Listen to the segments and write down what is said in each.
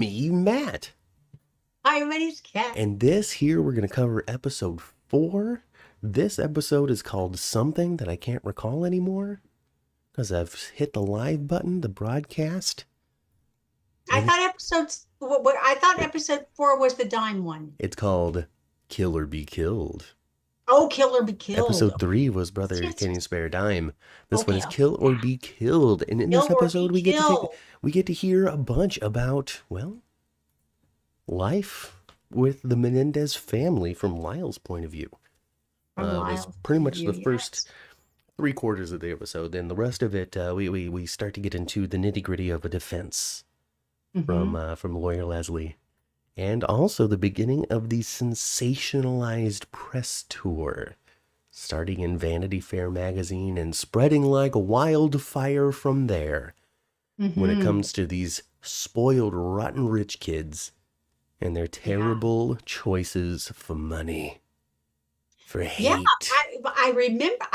Me, Matt. Hi, my name's Kat. And this here, we're going to cover episode 4. This episode is called something that I can't recall anymore because I've hit the live button, the broadcast. I And thought episode 4 was the dime one. it's called Kill or Be Killed. Oh, kill or be killed. Episode 3 was Brother, Yes, Can You yes. Spare a Dime? This one Okay, is okay. Kill or Be Killed. And in Kill this or be episode, killed. we get to hear a bunch about, well, life with the Menendez family from Lyle's point of view. From Was Lyle's pretty point of much view, the first yes. 3/4 of the episode. Then the rest of it, we start to get into the nitty gritty of a defense Mm-hmm. from lawyer Leslie, and also the beginning of the sensationalized press tour, starting in Vanity Fair magazine and spreading like wildfire from there. When it Mm-hmm. comes to these spoiled, rotten rich kids and their Yeah. terrible choices for money, for Yeah, hate. I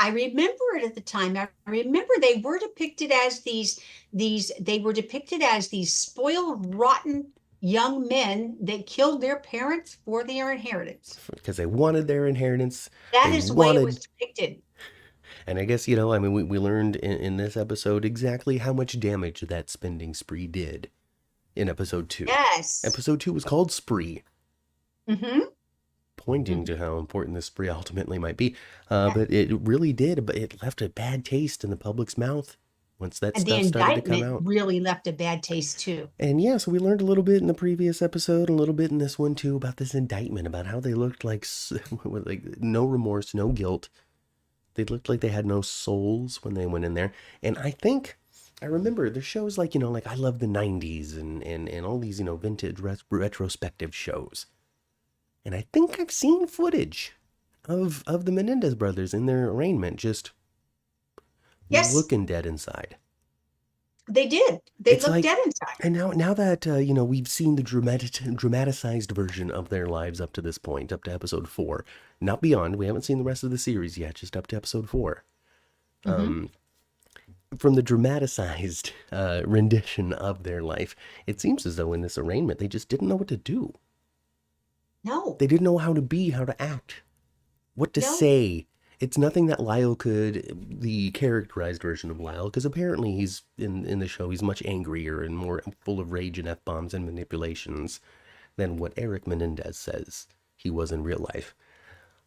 remember it at the time. I remember they were depicted as these spoiled, rotten young men that killed their parents for their inheritance. Because they wanted their inheritance. That They is the way it was wanted, depicted. and I guess, I mean, we learned in this episode exactly how much damage that spending spree did in episode 2. Yes. Episode 2 was called Spree, Mm-hmm. pointing to how important this spree ultimately might be. But it really did, but it left a bad taste in the public's mouth once that And the stuff started to come indictment out. really left a bad taste too. And yeah, so we learned a little bit in the previous episode, a little bit in this one too, about this indictment, about how they looked like, with like no remorse, no guilt. They looked like they had no souls when they went in there. And I remember the shows like, like I Love the 90s and all these, vintage retrospective shows. And I think I've seen footage of the Menendez brothers in their arraignment just Yes, looking dead inside. they did. They It's looked like, dead inside. and now that we've seen the dramatized version of their lives up to this point, up to episode 4, not beyond. We haven't seen the rest of the series yet, just up to episode 4. Mm-hmm. From the dramatized rendition of their life, it seems as though in this arraignment they just didn't know what to do. No, They didn't know how to be, how to act, what to no. say. It's nothing that Lyle could, the characterized version of Lyle, because apparently he's in the show, he's much angrier and more full of rage and F-bombs and manipulations than what Eric Menendez says he was in real life.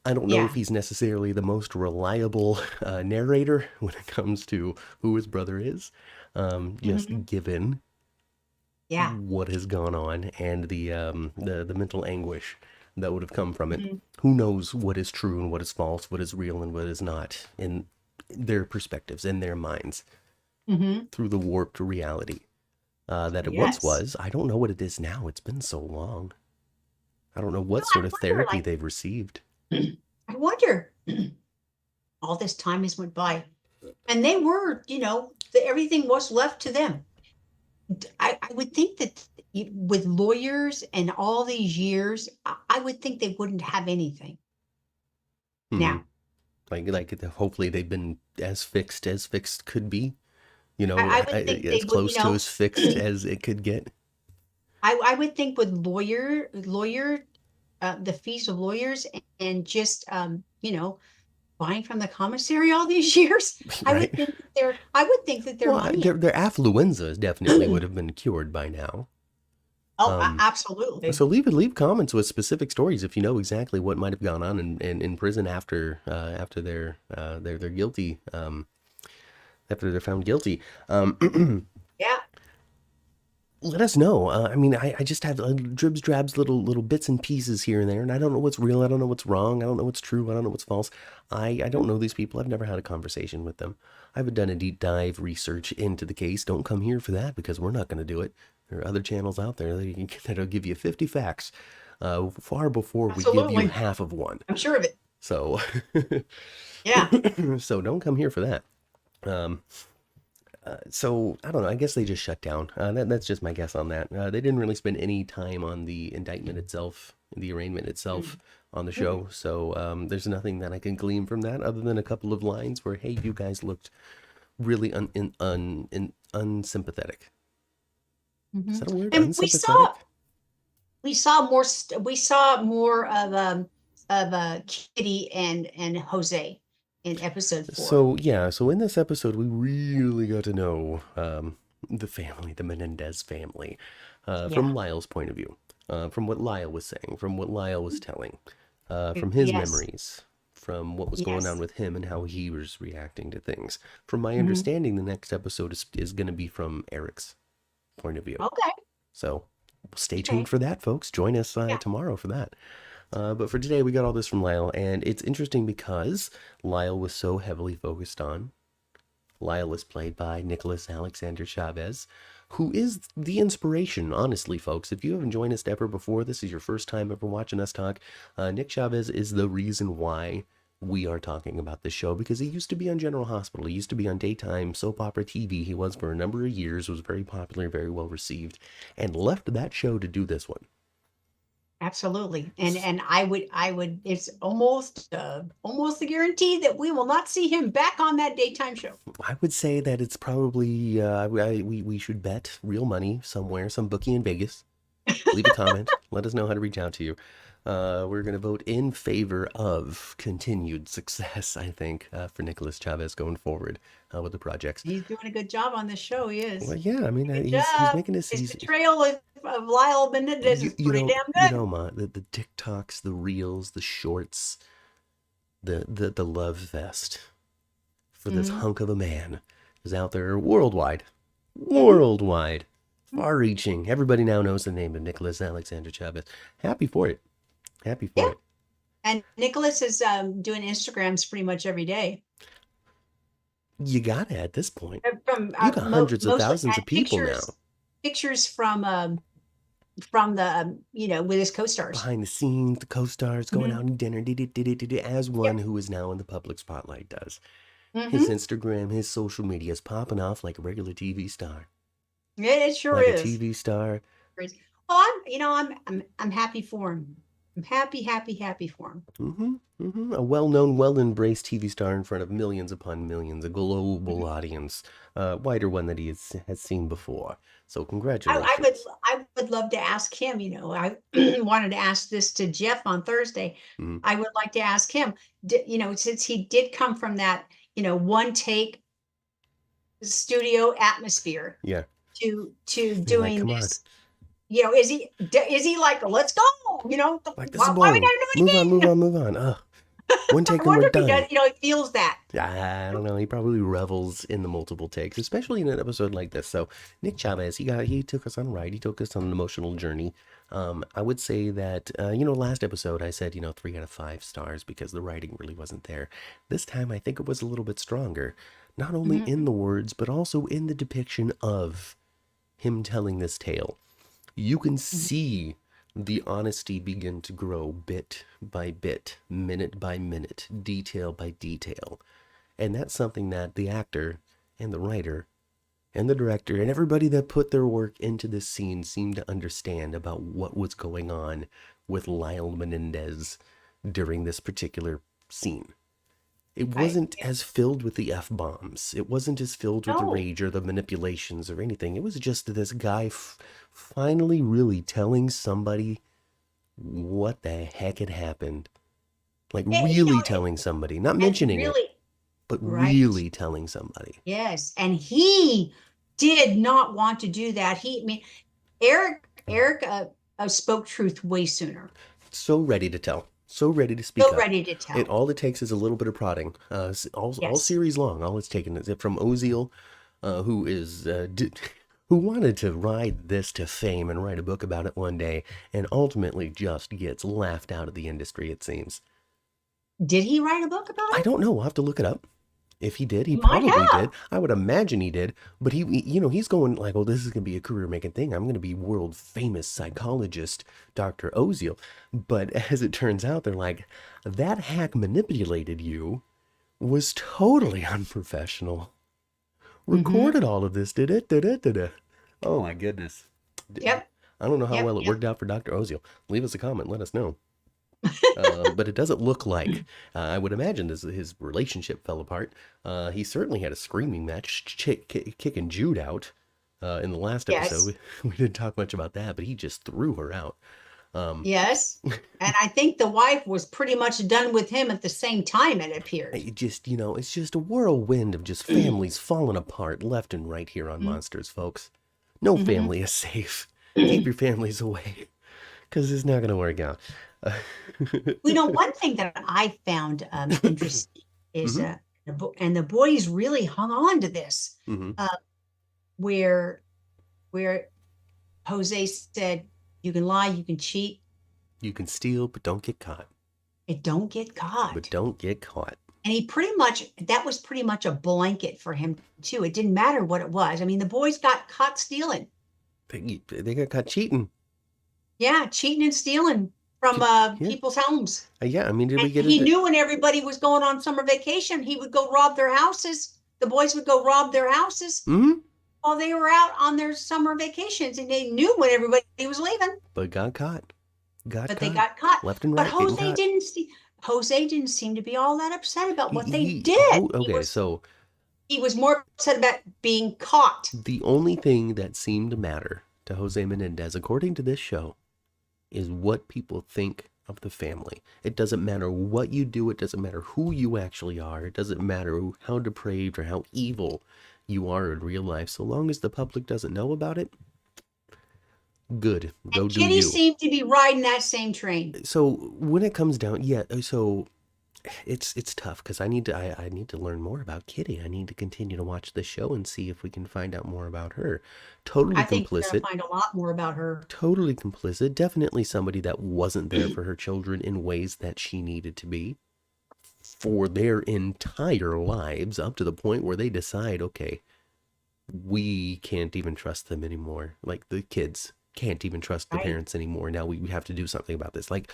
I don't know if Yeah. he's necessarily the most reliable narrator when it comes to who his brother is, Mm-hmm. just given Yeah. what has gone on and the mental anguish that would have come from it. Mm-hmm. Who knows what is true and what is false, what is real and what is not in their perspectives, in their minds, Mm-hmm. through the warped reality that it once Yes. was. I don't know what it is now. It's been so long. I don't know No, what I sort of wonder, therapy they've received. I wonder, all this time has went by, and they were, everything was left to them. I would think that with lawyers and all these years, I would think they wouldn't have anything Hmm. now. Hopefully they've been as fixed could be. I would think As they would, close to as fixed as it could get. I would think with the fees of lawyers and just, buying from the commissary all these years, Right? I would think that their Well, money. their affluenza definitely would have been cured by now. Oh, Um, absolutely. so leave comments with specific stories if you know exactly what might have gone on in prison after they're guilty, after they're found guilty. Yeah. Let us know. I mean, I just have dribs, drabs, little bits and pieces here and there, and I don't know what's real. I don't know what's wrong. I don't know what's true. I don't know what's false. I don't know these people. I've never had a conversation with them. I haven't done a deep dive research into the case. Don't come here for that because we're not going to do it. There are other channels out there that'll give you 50 facts far before we give you Absolutely. half of one. I'm sure of it. So, Yeah. so don't come here for that. Um, so I don't know. I guess they just shut down. That's just my guess on that. They didn't really spend any time on the indictment itself, the arraignment itself, on the show. So there's nothing that I can glean from that other than a couple of lines where, "Hey, you guys looked really unsympathetic." Is Mhm. that a word? And we saw Unsympathetic? we saw more of Kitty and Jose in episode 4. So yeah, so in this episode, we really got to know the family, the Menendez family, Yeah. from Lyle's point of view, from what Lyle was saying, from what Lyle was telling, from his Yes. memories, from what was going on Yes. with him and how he was reacting to things. From my Hmm. understanding, the next episode is going to be from Eric's point of view. Okay. So stay tuned Okay. for that, folks. Join us Yeah. tomorrow for that. But for today, we got all this from Lyle, and it's interesting because Lyle was so heavily focused on. Lyle is played by Nicholas Alexander Chavez, who is the inspiration, honestly, folks. If you haven't joined us ever before, this is your first time ever watching us talk, Nick Chavez is the reason why we are talking about this show, because he used to be on General Hospital. He used to be on daytime soap opera TV. He was for a number of years, was very popular, very well received, and left that show to do this one. Absolutely. And I would it's almost a guarantee that we will not see him back on that daytime show. I would say that it's probably, we should bet real money somewhere, some bookie in Vegas. Leave a comment. Let us know how to reach out to you. We're going to vote in favor of continued success, I think, for Nicholas Chavez going forward with the projects. He's doing a good job on this show. He Well, is. yeah, I mean, Good he's job. making this. His portrayal of Lyle Menendez is pretty damn good. Ma, the TikToks, the reels, the shorts, the love fest for this Hmm. hunk of a man is out there worldwide. Worldwide. Far reaching. Everybody now knows the name of Nicholas Alexander Chavez. Happy for it. Happy for Yeah. it. And Nicholas is doing Instagrams pretty much every day. You got it at this point. From You got hundreds of mostly thousands of and people now. pictures from the with his co-stars. Behind the scenes, the co-stars going out Hmm. and dinner, as one Yep. who is now in the public spotlight does. His Hmm. Instagram, his social media is popping off like a regular TV star. Yeah, it sure Like a is. TV star. Crazy. Well, I'm happy for him. I'm happy for him. A well-known, well-embraced TV star in front of millions upon millions, a global Mhm. audience, wider one that has seen before. So I, I would congratulations. I would love to ask him. I wanted to ask this to Jeff on Thursday. Mhm. I would like to ask him. Since he did come from that one take studio atmosphere Yeah. to You're like, doing come on. this. Is he like, let's go? Like, this is Why we boring. gotta do it Move on, move again? on, move on. Ugh. One I take and we're wonder if he does. done. He feels that. I don't know. He probably revels in the multiple takes, especially in an episode like this. So Nick Chavez, he took us on a ride. He took us on an emotional journey. I would say that last episode I said 3 out of 5 stars because the writing really wasn't there. This time I think it was a little bit stronger, not only Mhm. in the words but also in the depiction of him telling this tale. You can Mhm. see the honesty begin to grow bit by bit, minute by minute, detail by detail. And that's something that the actor and the writer and the director and everybody that put their work into this scene seemed to understand about what was going on with Lyle Menendez during this particular scene. It I wasn't as filled with the F-bombs. It wasn't as filled with the No. rage or the manipulations or anything. It was just this guy finally really telling somebody what the heck had happened. Like really telling somebody, not And mentioning it, really, but right. really telling somebody. Yes. And he did not want to do that. I mean, Eric spoke truth way sooner. So ready to tell. So ready to speak So up. ready to tell. All it takes is a little bit of prodding. All Yes. series long, all it's taken is from Oziel, who is who wanted to ride this to fame and write a book about it one day, and ultimately just gets laughed out of the industry. It seems. Did he write a book about I it? don't know. We'll have to look it up. If he did, he He might probably did. have. I would imagine he did. But he's going like, "Oh, this is gonna be a career-making thing. I'm gonna be world famous psychologist, Dr. Oziel." But as it turns out, they're like, that hack manipulated you was totally unprofessional. Hmm. Recorded all of this, did it? Did it? Did it? Oh my goodness. Yep. I don't know how Yep. well it Yep. worked out for Dr. Oziel. Leave us a comment. Let us know. But it doesn't look like. I would imagine his relationship fell apart. He certainly had a screaming match, kicking Jude out in the last Yes. episode. We didn't talk much about that, but he just threw her out. Yes. And I think the wife was pretty much done with him at the same time, it appeared. It just, it's just a whirlwind of just families falling apart left and right here on Monsters, folks. No Mm-hmm. family is safe. Keep your families away, because it's not going to work out. One thing that I found interesting is, Hmm. and the boys really hung on to this, Hmm. uh, where where Jose said, "You can lie, you can cheat, You can steal, but don't get caught. and don't get But caught." don't get caught. And that was pretty much a blanket for him too. It didn't matter what it was. I mean, the boys got caught stealing. They got caught cheating. Yeah, cheating and stealing from Yeah. people's homes. Yeah, I mean, did we And get he it? knew when everybody was going on summer vacation, he would go rob their houses. The boys would go rob their houses Hmm. while they were out on their summer vacations, and they knew when everybody was leaving, But got caught. Got but they caught. got caught. Left and But right, getting caught. Jose didn't seem to be all that upset about what they did. Okay, so He was more upset about being caught. the only thing that seemed to matter to Jose Menendez, according to this show, is what people think of the family. It doesn't matter what you do. It doesn't matter who you actually are. It doesn't matter how depraved or how evil you are in real life. So long as the public doesn't know about it, good. Go And do Kitty you. seemed to be riding that same train. So when it comes down, yeah, so it's tough because I need to learn more about Kitty. I need to continue to watch the show and see if we can find out more about her. Totally I think we're going to complicit. find a lot more about her. Totally complicit. Definitely somebody that wasn't there for her children in ways that she needed to be for their entire lives, up to the point where they decide, okay, we can't even trust them anymore. Like the kids can't even trust the Right. parents anymore. Now we have to do something about this. Like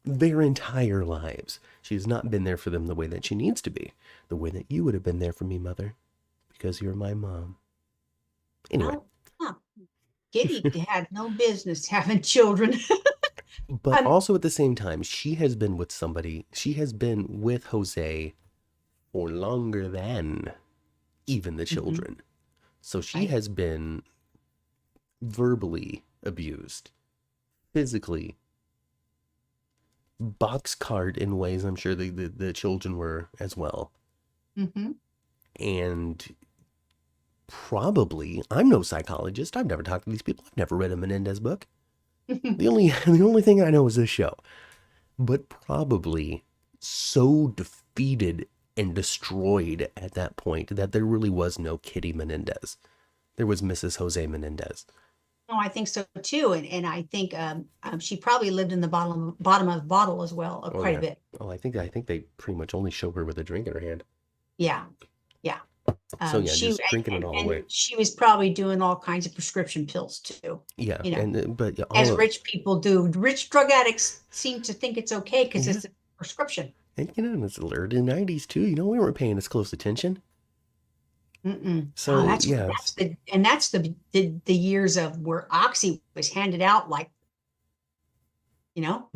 their entire lives, she's not been there for them the way that she needs to be, the way that you would have been there for me, mother, because you're my mom. Anyway. Well, huh. Kitty had no business having children. But um, also at the same time, she has been with Jose for longer than even the children. So she right. has been verbally abused, physically, boxcarred in ways I'm sure the children were as well. Mm-hmm. And probably, I'm no psychologist. I've never talked to these people. I've never read a Menendez book. The only thing I know is this show. But probably so defeated and destroyed at that point that there really was no Kitty Menendez. There was Mrs. Jose Menendez. Oh, I think so too, and I think she probably lived in the bottom of the bottle as well, Oh quite yeah. a bit. Oh, I think they pretty much only show her with a drink in her hand. Yeah, yeah. So yeah, She just drinking it all away. and she was probably doing all kinds of prescription pills too. Yeah, You know, and but yeah, as rich people do. Rich drug addicts seem to think it's okay because Yeah. it's a prescription. And in the early '90s too. We weren't paying as close attention. Mm-mm. So Oh, yeah, that's the years of where Oxy was handed out like, you know,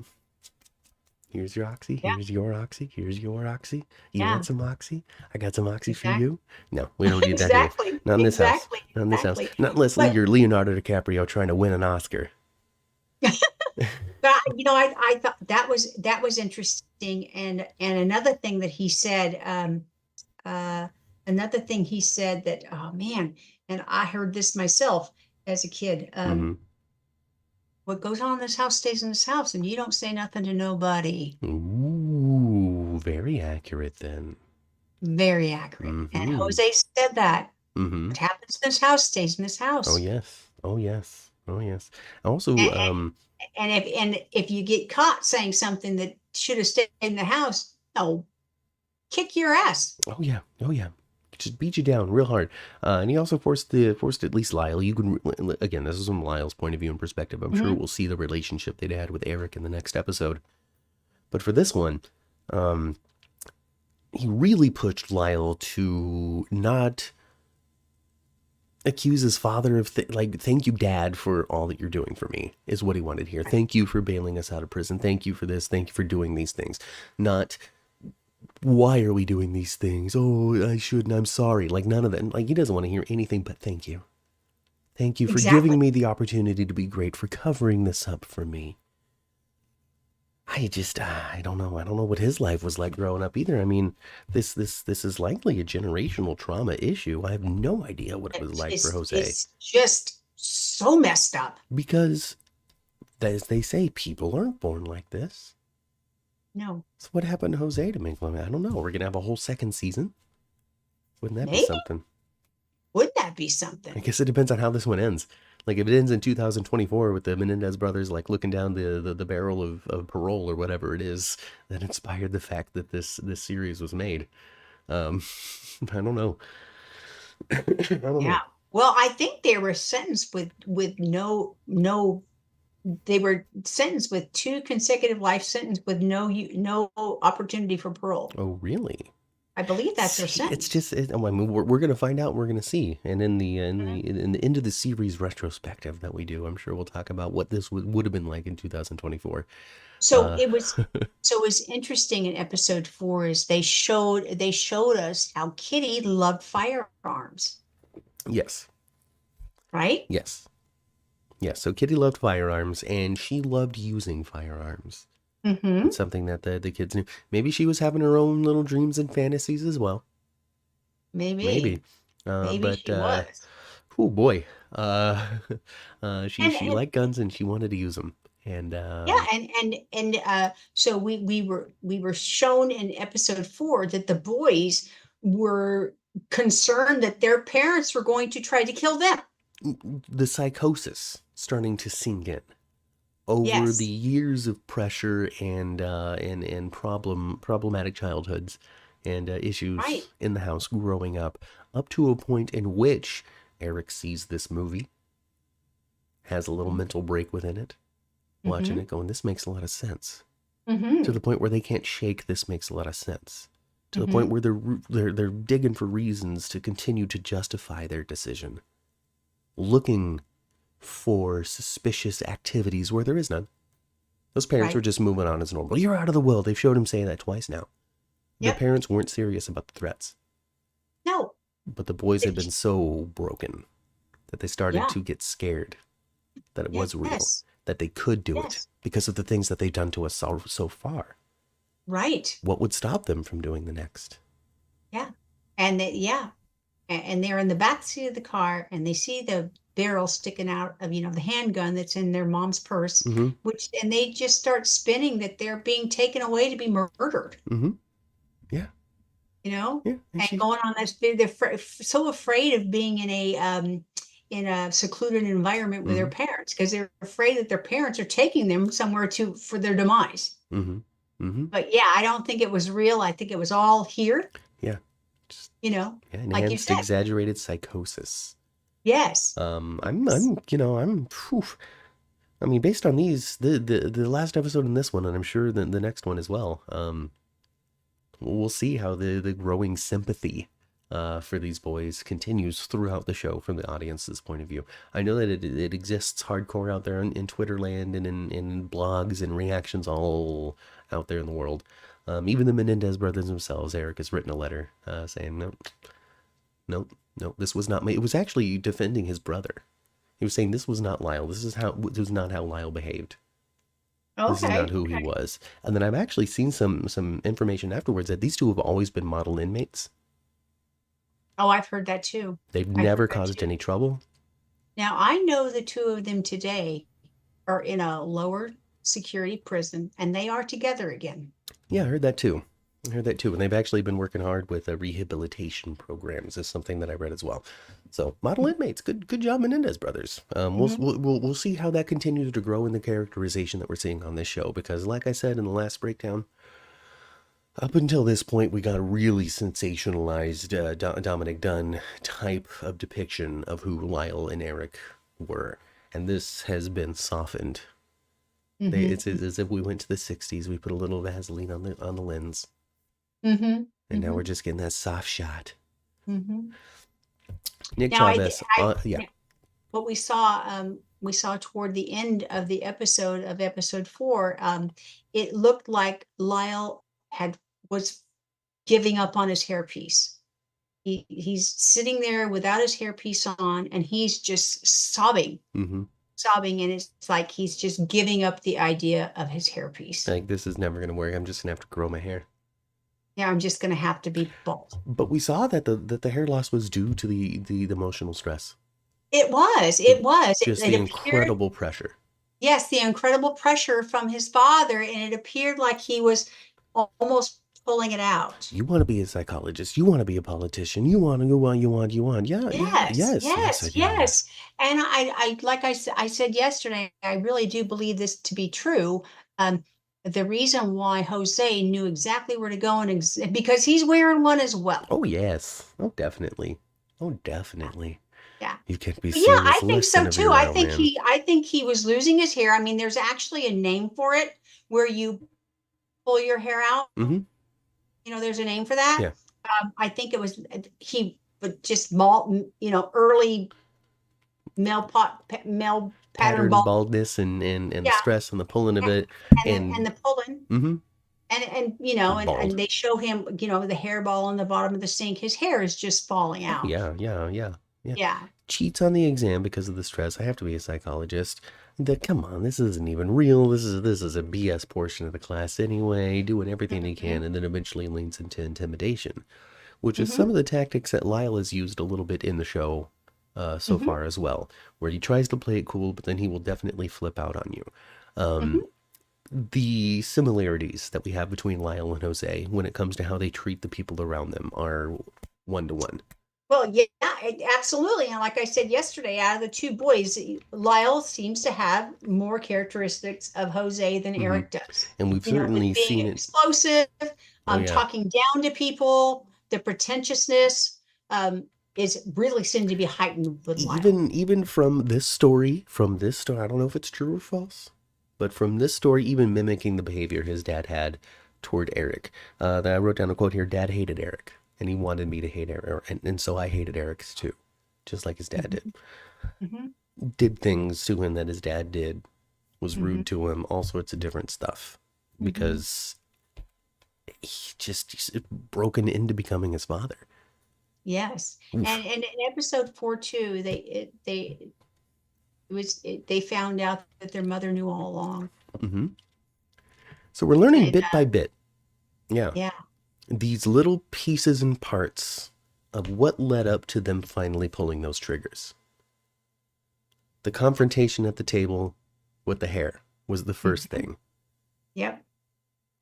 here's your oxy. yeah, Here's your oxy. Here's your oxy. You yeah, want some oxy? I got some oxy for exactly, you. No, we don't need that here. exactly, Not in this house. exactly, Not in this house. exactly. Not unless But you're Leonardo DiCaprio trying to win an Oscar. but I thought that was interesting, and another thing he said that, oh man, and I heard this myself as a kid. Mm-hmm. What goes on in this house stays in this house, and you don't say nothing to nobody. Ooh, very accurate then. Very accurate. And Mm-hmm. Jose said that. Mm-hmm. What happens in this house stays in this Oh house. yes. Oh yes. Oh yes. Also, And if you get caught saying something that should have stayed in the house, no, kick your ass. oh yeah. Oh yeah. Just beat you down real hard. And he also forced at least Lyle. You can, again, this is from Lyle's point of view and perspective. I'm sure we'll see the relationship they'd had with Eric in the next episode. But for this one, he really pushed Lyle to not accuse his father of thank you, Dad, for all that you're doing for me, is what he wanted here. Thank you for bailing us out of prison. Thank you for this. Thank you for doing these things. Not, why are we doing these things? Oh, I shouldn't. I'm sorry. Like none of that. Like he doesn't want to hear anything but thank you. Thank you for Exactly. giving me the opportunity to be great, for covering this up for me. I don't know. I don't know what his life was like growing up either. I mean, this is likely a generational trauma issue. I have no idea what it was like for Jose. It's just so messed up. Because, as they say, people aren't born like this. No, So what happened to Jose to make him? I don't know. We're gonna have a whole second season. Wouldn't that be maybe. something? Wouldn't that be I something? guess it depends on how this one ends. Like if it ends in 2024 with the Menendez brothers like looking down the barrel of parole or whatever it is that inspired the fact that this series was made. Um, I don't know. I don't Yeah. know. Well, I think they were sentenced with no they were sentenced with 2 consecutive life sentences with no opportunity for parole. Oh, really? I believe that's their See, it's sentence. just. I mean, we're gonna find out. We're gonna see. And in the Mhm. end of the series retrospective that we do, I'm sure we'll talk about what this would have been like in 2024. So Uh, it was so it was interesting in episode 4 is they showed us how Kitty loved firearms, yes, right? yes, yes. So Kitty loved firearms, and she loved using firearms. Mm-hmm. It's something that the kids knew. Maybe she was having her own little dreams and fantasies as well. Maybe. Maybe. Maybe But she was. oh boy, uh, And she and liked guns and she wanted to use them. And yeah, and so we were shown in episode 4 that the boys were concerned that their parents were going to try to kill them. the psychosis starting to sink in over the Yes, years of pressure and problematic childhoods and issues right. in the house growing up to a point in which Eric sees this movie, has a little mental break within it, watching Mm-hmm. it, going, "This makes a lot of sense." To Mm-hmm. the point where they can't shake, "This makes a lot of sense." To the point Mm-hmm. where they're digging for reasons to continue to justify their decision, looking for suspicious activities where there is none. Those parents were Right. just moving on as normal. "You're out of the world." They've showed him saying that twice now. The Yep. parents weren't serious about the threats, No. but the boys had been It- so broken that they started yeah. to get scared that it was real, Yes. that they could do it Yes. because of the things that they've done to us so far. Right. What would stop them from doing the next? Yeah. Yeah. And they're in the back seat of the car and they see the barrel sticking out of the handgun that's in their mom's purse, Mm-hmm. which and they just start spinning that they're being taken away to be murdered, Mm-hmm. Yeah. Yeah. And and she. going on this they're so afraid of being in a secluded environment with their Mm-hmm. parents because they're afraid that their parents are taking them somewhere to for their demise. Mm-hmm. Mm-hmm. But yeah, I don't think it was real. I think it was all here, Yeah. Just yeah, like you enhanced said. exaggerated psychosis. Yes. Yes. Phew. I mean, based on these, the last episode in this one, and I'm sure the next one as well. We'll see how the growing sympathy for these boys continues throughout the show from the audience's point of view. I know that it exists hardcore out there in Twitter land and in blogs and reactions all out there in the world. Even the Menendez brothers themselves, Eric has written a letter saying, no, this was not me. It was actually defending his brother. He was saying this was not Lyle. This was not how Lyle behaved. This is not Okay. who he Okay. was. And then I've actually seen some information afterwards that these two have always been model inmates. Oh, I've heard that too. They've I've heard never that caused too. any trouble. Now, I know the two of them today are in a lower security prison and they are together again. Yeah, I heard that too. And they've actually been working hard with rehabilitation programs. Is something that I read as well. So model inmates, good job, Menendez brothers. Mhm. We'll see how that continues to grow in the characterization that we're seeing on this show. Because, like I said in the last breakdown, up until this point, we got a really sensationalized Dominic Dunn type of depiction of who Lyle and Eric were, and this has been softened. Mhm. It's as if we went to the '60s. We put a little Vaseline on the lens, Mhm. and now we're Mhm. just getting that soft shot. Mhm. Nick Now, Chavez, yeah. what we saw toward the end of the episode of episode 4, it looked like Lyle had was giving up on his hairpiece. he's sitting there without his hairpiece on, and he's just sobbing, Mm-hmm. sobbing, and it's like he's just giving up the idea of his hairpiece. Like, this is never gonna work. I'm just gonna have to grow my hair. Yeah, I'm just gonna have to be bald. But we saw that the hair loss was due to the emotional stress. It was, The, it was. just It the appeared, incredible pressure. yes, the incredible pressure from his father, and it appeared like he was almost pulling it out. You want to be a psychologist. You want to be a politician. You want. Yeah, yeah, Yes, yes, I yes, do. Yeah. yes. And like I said yesterday, I really do believe this to be true. Um, the reason why Jose knew exactly where to go and because he's wearing one as well. Oh, yes. Oh, definitely. Oh, definitely. Yeah. You can't be But yeah, seeing I this think so listing of too. your Lyle man. I think he was losing his hair. I mean, there's actually a name for it where you pull your hair out. Mm-hmm. There's a name for that. Yeah. I think it was he but just early male pattern Pattern ball. baldness and the Yeah. stress and the pulling of it. And the pulling. Mm-hmm. And Bald. they show him, the hairball on the bottom of the sink. His hair is just falling Oh, out. yeah. Yeah. Cheats on the exam because of the stress. I have to be a psychologist. Come on, this isn't even real. This is a BS portion of the class anyway, doing everything he can, and then eventually leans into intimidation, which is some of the tactics that Lyle has used a little bit in the show so far as well, where he tries to play it cool, but then he will definitely flip out on you. The similarities that we have between Lyle and Jose when it comes to how they treat the people around them are one-to-one. Well, yeah, absolutely. And like I said yesterday, out of the two boys, Lyle seems to have more characteristics of Jose than Eric does. And we've With certainly being seen it. explosive, Oh, yeah. talking down to people, the pretentiousness is really seemed to be heightened with Lyle. Even from this story, I don't know if it's true or false, but from this story, even mimicking the behavior his dad had toward Eric. That I wrote down a quote here: Dad hated Eric, and he wanted me to hate Eric, and so I hated Eric's too, just like his dad did. Did things to him that his dad did, was rude to him, all sorts of different stuff, because he's broken into becoming his father. Yes. And in episode 4 too, they found out that their mother knew all along. So we're learning bit by bit. Yeah. These little pieces and parts of what led up to them finally pulling those triggers. The confrontation at the table with the hair was the first thing. Yep.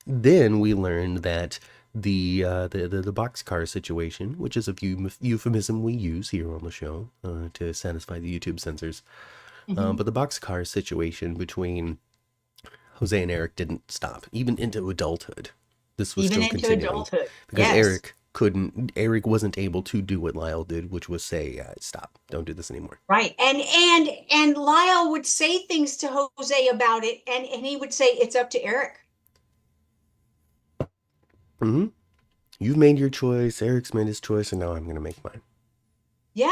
Then we learned that the boxcar situation, which is a euphemism we use here on the show to satisfy the YouTube censors, but the boxcar situation between Jose and Eric didn't stop, even into adulthood. This was Even still into continuing adulthood. because Yes. Eric wasn't able to do what Lyle did, which was say, stop, don't do this anymore. Right. And Lyle would say things to Jose about it, and he would say it's up to Eric. You've made your choice, Eric's made his choice, and now I'm going to make mine. Yeah.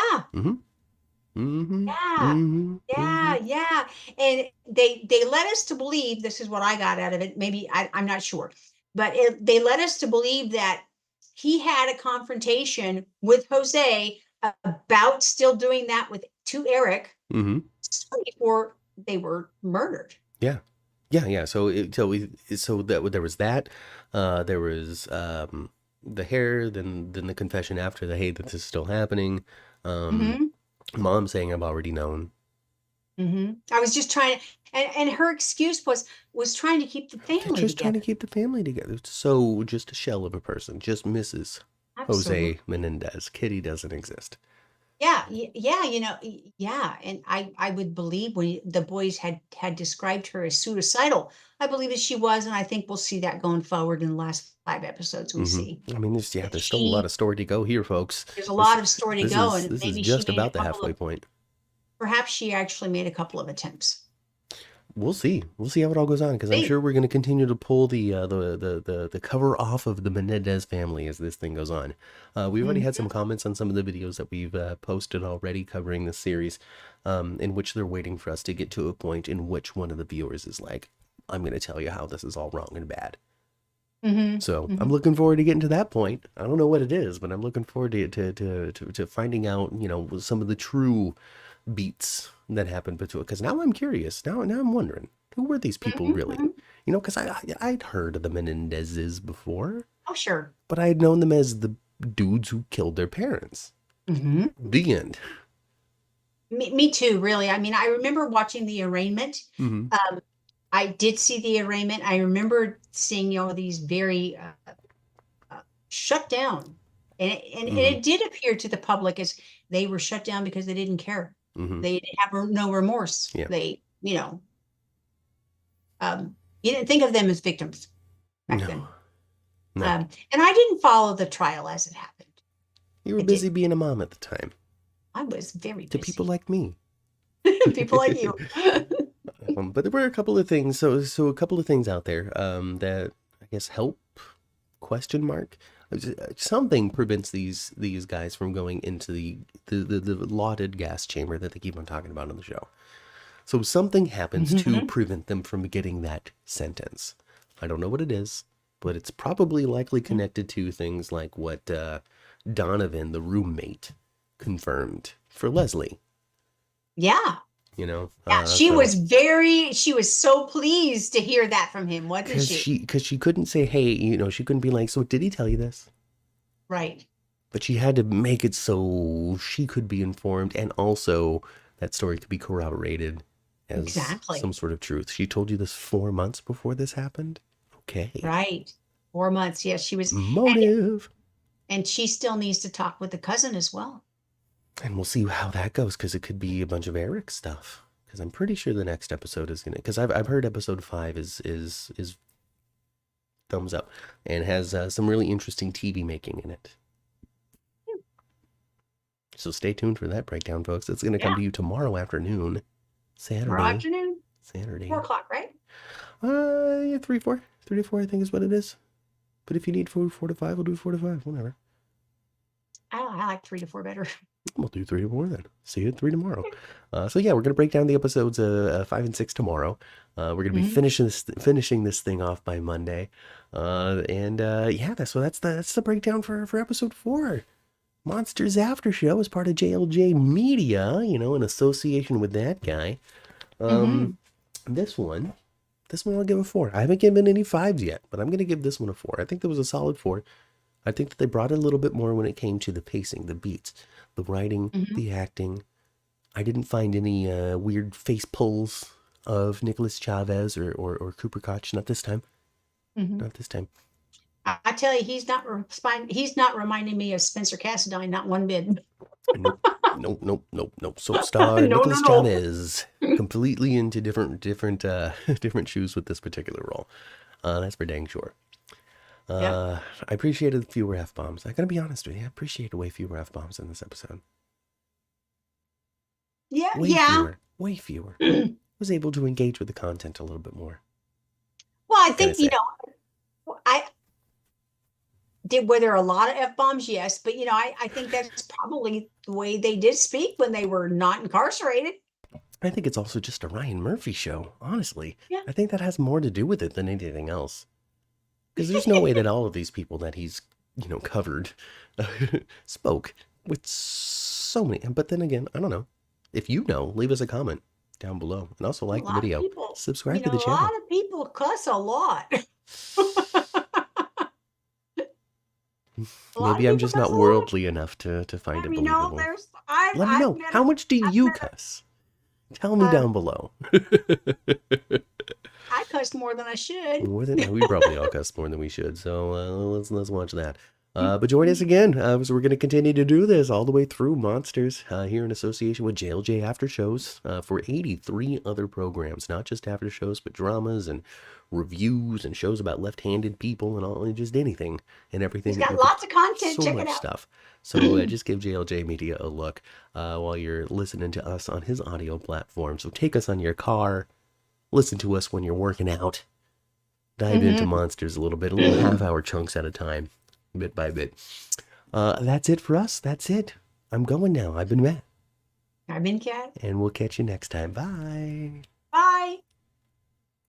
Yeah. And they led us to believe, this is what I got out of it. Maybe I'm not sure, but they led us to believe that he had a confrontation with Jose about still doing that to Eric before they were murdered. Yeah. So there was that. There was the hair, then the confession after the hey, that this is still happening. Mom saying I've already known. I was just trying to, and her excuse was trying to keep the family together. Trying to keep the family together. So just a shell of a person, just Mrs. Absolutely. Jose Menendez. Kitty doesn't exist. Yeah, and I would believe when the boys had described her as suicidal, I believe that she was, and I think we'll see that going forward in the last 5 episodes we see. I mean, there's still a lot of story to go here, folks. There's a lot of story to go, and this maybe is just she made about the halfway point. Perhaps she actually made a couple of attempts. We'll see. We'll see how it all goes on, because I'm sure we're going to continue to pull the cover off of the Menendez family as this thing goes on. We've already had some comments on some of the videos that we've posted already covering this series, in which they're waiting for us to get to a point in which one of the viewers is like, I'm going to tell you how this is all wrong and bad. So I'm Mm-hmm. looking forward to getting to that point. I don't know what it is, but I'm looking forward to finding out, some of the true beats that happened between. Because now I'm curious. Now I'm wondering, who were these people really? Mm-hmm. Because I'd heard of the Menendezes before, Oh, sure. but I had known them as the dudes who killed their parents. Mm-hmm. The end. Me too, really. I mean, I remember watching the arraignment. Mm-hmm. I did see the arraignment. I remember seeing, these very shut down. And Mm-hmm. it did appear to the public as they were shut down because they didn't care. Mm-hmm. They have no remorse. Yeah. They, you didn't think of them as victims back No. then. No. And I didn't follow the trial as it happened. You were I busy didn't. being a mom at the time. I was very To people busy. like me. People like you. But there were a couple of things. So a couple of things out there that I guess help, question mark. Something prevents these guys from going into the lauded gas chamber that they keep on talking about on the show. So something happens to prevent them from getting that sentence. I don't know what it is, but it's probably likely connected to things like what Donovan, the roommate, confirmed for Leslie. Yeah. Yeah, She was so pleased to hear that from him, wasn't she? because she couldn't say, hey, she couldn't be like, so did he tell you this? Right. But she had to make it so she could be informed, and also that story could be corroborated as Exactly. some sort of truth. She told you this 4 months before this happened? Okay. Right. 4 months. Yes, she was. Motive. And she still needs to talk with the cousin as well. And we'll see how that goes, because it could be a bunch of Eric stuff. Because I'm pretty sure the next episode is gonna. Because I've heard episode 5 is thumbs up and has some really interesting TV making in it. So stay tuned for that breakdown, folks. It's gonna come to you tomorrow afternoon, Tomorrow afternoon, Saturday. 4 o'clock, right? Yeah, 3 to 4, I think is what it is. But if you need 4 to 5, we'll do 4 to 5, whatever. I like 3 to 4 better. We'll do 3 to 4 then. See you at 3 tomorrow. So yeah, we're gonna break down the episodes 5 and 6 tomorrow. We're gonna be finishing this thing off by Monday, yeah, that's the breakdown for episode 4. Monsters After Show is part of JLJ Media, in association with that guy. This one I'll give a 4. I haven't given any 5s yet, but I'm going to give this one a 4. I think that was a solid 4. I think that they brought it a little bit more when it came to the pacing, the beats, the writing, the acting. I didn't find any weird face pulls of Nicholas Chavez or Cooper Koch. Not this time. Not this time. I tell you, he's not reminding me of Spencer Cassadine, not one bit. Nope. Soap star No, Nicholas no. Chavez, completely into different shoes with this particular role. That's for dang sure. I appreciated fewer F-bombs. I gotta be honest with you, I appreciated way fewer F-bombs in this episode. Way fewer. Was able to engage with the content a little bit more. Well, I think, were there a lot of F-bombs? Yes. But, I think that's probably the way they did speak when they were not incarcerated. I think it's also just a Ryan Murphy show, honestly. Yeah. I think that has more to do with it than anything else. Because there's no way that all of these people that he's, covered spoke with so many. But then again, I don't know. If you know, leave us a comment down below. And also like the video. Subscribe to the channel. A lot of people cuss a lot. Maybe I'm just not worldly enough to find it believable. Let me know. How much do you cuss? Tell me down below. I cussed more than I should. We probably all cuss more than we should. So let's watch that. But join us again. So we're going to continue to do this all the way through Monsters here in association with JLJ After Shows for 83 other programs, not just after shows, but dramas and reviews and shows about left-handed people and all, and just anything and everything. He's got lots of content. So check much it out. Stuff. So just give JLJ Media a look while you're listening to us on his audio platform. So take us on your car, listen to us when you're working out, dive into Monsters a little half-hour chunks at a time, bit by bit. That's it for us. That's it. I'm going now. I've been Matt. I've been Kat. And we'll catch you next time. Bye.